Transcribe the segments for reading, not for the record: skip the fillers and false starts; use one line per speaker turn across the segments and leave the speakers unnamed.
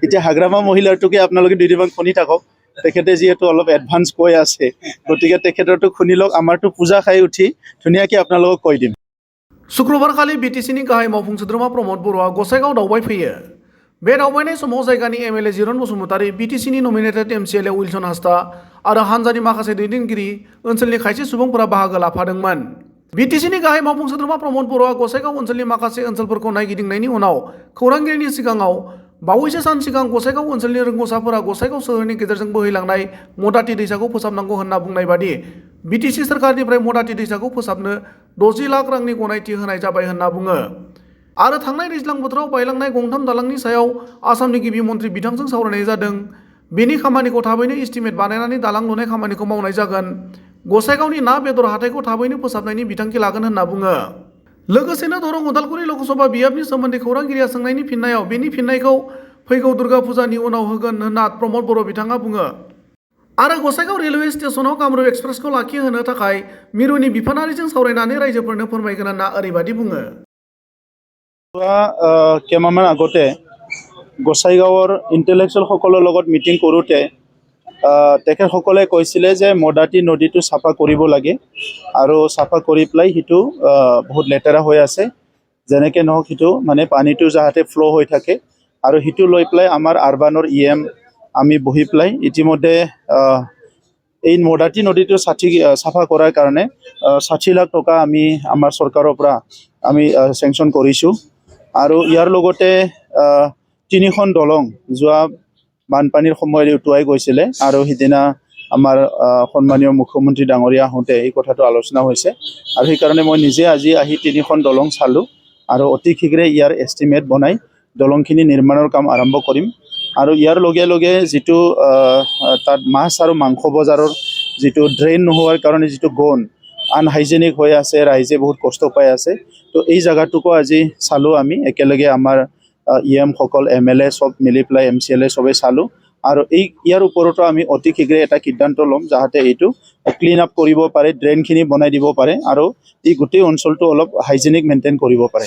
এতিয়া হাগ্ৰামা মহিলাটোকে আপোনালোকে দুদিনমান শুনি থাকক। তেখেতে যিহেতু অলপ এডভান্স কৈ আছে, গতিকে তেখেতৰটো শুনি লওক। আমাৰটো পূজা খাই উঠি ধুনীয়াকৈ আপোনালোকক কৈ দিম।
शुक्रबारखालि बिटिसिनि गाहाय मावफुं सोद्रोमा प्रमद बर'आ गसाइगाव दावबायफैयो। बे दावबायनाय समाव जायगानि एमएलए जिरन बसुमतारी, बिटिसिनि नमिनेटेड एमसिएलए उइलसन हासदा आरो हानजानि माखासे दैदेनगिरि, ओनसोलनि खायसे सुबुंफोरा बाहागो लाफादोंमोन। बिटिसिनि गाहाय मावफुं सोद्रोमा प्रमद बर'आ गसाइगाव ओनसोलनि माखासे ओनसोलफोरखौ नायगिदिंनायनि उनाव खौरांगिरिनि सिगाङाव बावैसो सान सिगां गसाइगाव ओनसोलनि रोंग'साफोरा गसाइगाव सोहोरनि गेजेरजों बोहैलांनाय मदाति दैसाखौ फोसाबनांगौ होनना बुंनाय बादि बिटिसि सोरखारनिफ्राय मदाति दैसाखौ फोसाबनो 60 लाख रांनि गनायथि होनाय जाबाय होनना बुङो। आरो थांनाय दैज्लां बोथोराव बायलांनाय गंथाम दालांनि सायाव आसामनि गिबि मन्त्रि बिथांजों सावरायनाय जादों। बेनि खामानिखौ थाबैनो एस्टिमेट बानायनानै दालां लुनाय खामानिखौ मावनाय जागोन। गसाइगावनि ना बेदर हाथाइखौ थाबैनो फोसाबनायनि बिथांखि लागोन होनना बुङो। लोगोसेनो दरं उदालगुरि लकसभा बियाबनि सोमोन्दै खौरांगिरिया सोंनायनि फिननायाव बेनि फिननायखौ फैगौ दुर्गा फुजानि उनाव होगोन होनना प्रमद बर' बिथाङा बुङो। आरो गसाइगाव रेलवे स्टेशनाव कामरुप एक्सप्रेसखौ लाखिहोनो थाखाय मिरुनि बिफानारिजों सावरायनानै रायजोफोरनो फोरमायगोन होनना ओरैबायदि बुङो।
কেইমাহমান আগতে গোসাইগাঁৱৰ ইণ্টেলেকচুৱেলসকলৰ লগত মিটিং কৰোঁতে তেখেতসকলে কৈছিলে যে মদাতি নদীটো চাফা কৰিব লাগে আৰু চাফা কৰি পেলাই সিটো বহুত লেতেৰা হৈ আছে। যেনেকৈ নহওক সিটো মানে পানীটো যাতে ফ্ল' হৈ থাকে আৰু সিটো লৈ পেলাই আমাৰ আৰবানৰ EM আমি বহি পেলাই ইতিমধ্যে এই মদাতি নদীটো চাফা কৰাৰ কাৰণে 60 লাখ টকা আমি আমাৰ চৰকাৰৰ পৰা আমি চেংচন কৰিছোঁ। আৰু ইয়াৰ লগতে 3খন দলং যোৱা বানপানীৰ সময়ত উটুৱাই গৈছিলে আৰু সিদিনা আমাৰ সন্মানীয় মুখ্যমন্ত্ৰী ডাঙৰীয়া আহোঁতে এই কথাটো আলোচনা হৈছে। আৰু সেইকাৰণে মই নিজে আজি আহি 3খন দলং চালোঁ আৰু অতি শীঘ্ৰে ইয়াৰ এষ্টিমেট বনাই দলংখিনি নিৰ্মাণৰ কাম আৰম্ভ কৰিম। আৰু ইয়াৰ লগে লগে যিটো তাত মাছ আৰু মাংস বজাৰৰ যিটো ড্ৰেইন নোহোৱাৰ কাৰণে যিটো গণ আনহাইজেনিক হৈ আছে, ৰাইজে বহুত কষ্ট পাই আছে। তো এই জায়গাটোকো আজি চালোঁ আমি একেলগে আমাৰ EM সকল MLA সব মিলি পেলাই MCLA সবে চালোঁ। আৰু ইয়াৰ ওপৰতো আমি অতি শীঘ্ৰে এটা সিদ্ধান্ত ল'ম যাতে এইটো ক্লিন আপ কৰিব পাৰে, ড্ৰেইনখিনি বনাই দিব পাৰে আৰু এই গোটেই অঞ্চলটো অলপ হাইজেনিক মেইনটেইন কৰিব পাৰে।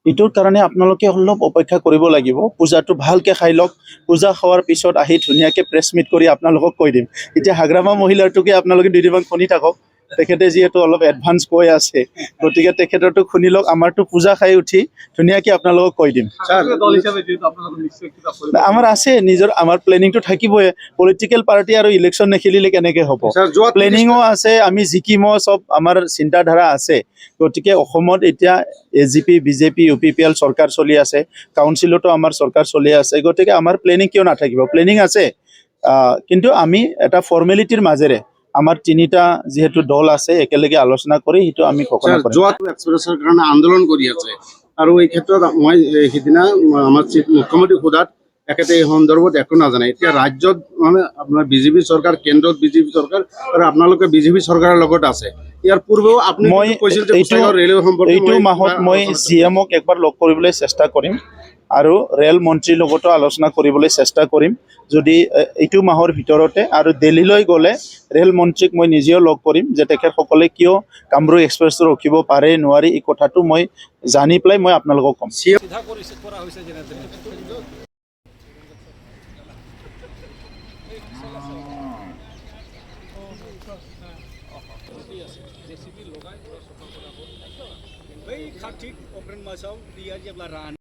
এইটোৰ কাৰণে আপোনালোকে অলপ অপেক্ষা কৰিব লাগিব। পূজাটো ভালকৈ খাই লওক। পূজা খোৱাৰ পিছত আহি ধুনীয়াকৈ প্ৰেছ মিট কৰি আপোনালোকক কৈ দিম। এতিয়া হাগ্ৰামা মহিলাটোকে আপোনালোকে দুদিনমান শুনি থাকক। তেখেতে যিহেতু অলপ এডভান্স কৈ আছে, গতিকে তেখেতৰটো শুনি লওক। আমাৰটো পূজা খাই উঠি ধুনীয়াকৈ আপোনালোকক কৈ দিম। আমাৰ আছে নিজৰ, আমাৰ প্লেনিংটো থাকিবই। পলিটিকেল পাৰ্টি আৰু ইলেকশ্যন নেখেলিলে কেনেকৈ হ'ব? প্লেনিঙো আছে, আমি জিকিমো চব আমাৰ চিন্তাধাৰা আছে। গতিকে অসমত এতিয়া AGP BJP UPPL চৰকাৰ চলি আছে, কাউন্সিলতো আমাৰ চৰকাৰ চলি আছে। গতিকে আমাৰ প্লেনিং কিয় নাথাকিব? প্লেনিং আছে, কিন্তু আমি এটা ফৰ্মেলিটিৰ মাজেৰে আমাৰ 3টা যিহেতু দল আছে একেলগে আলোচনা কৰি সেইটো আমি ঘোষণা কৰিম।
যোৱাটো এক্সপ্ৰেছৰ কাৰণে আন্দোলন কৰি আছে আৰু এই ক্ষেত্ৰত মই সিদিনা আমাৰ চিফ মুখ্যমন্ত্ৰী সোধাত একেতে এই সন্দৰ্ভত একো নাজানে। এতিয়া ৰাজ্যত মানে আপোনাৰ বিজেপি চৰকাৰ, কেন্দ্ৰত বিজেপি চৰকাৰ আৰু আপোনালোকে বিজেপি চৰকাৰৰ লগত আছে। ইয়াৰ পূৰ্বেও আপুনি কৈছিল যে
এইটো মাহত মই CMক একবাৰ লগ কৰিবলৈ চেষ্টা কৰিম আৰু ৰেল মন্ত্ৰীৰ লগতো আলোচনা কৰিবলৈ চেষ্টা কৰিম যদি এইটো মাহৰ ভিতৰতে। আৰু দিল্লীলৈ গ'লে ৰেল মন্ত্ৰীক মই নিজেও লগ কৰিম যে তেখেতসকলে কিয় কামৰূপ এক্সপ্ৰেছটো ৰখিব পাৰে নোৱাৰি এই কথাটো মই জানি পেলাই মই আপোনালোকক ক'ম।
कार्तिक अग्रन मासाव दैया जेब्ला रानो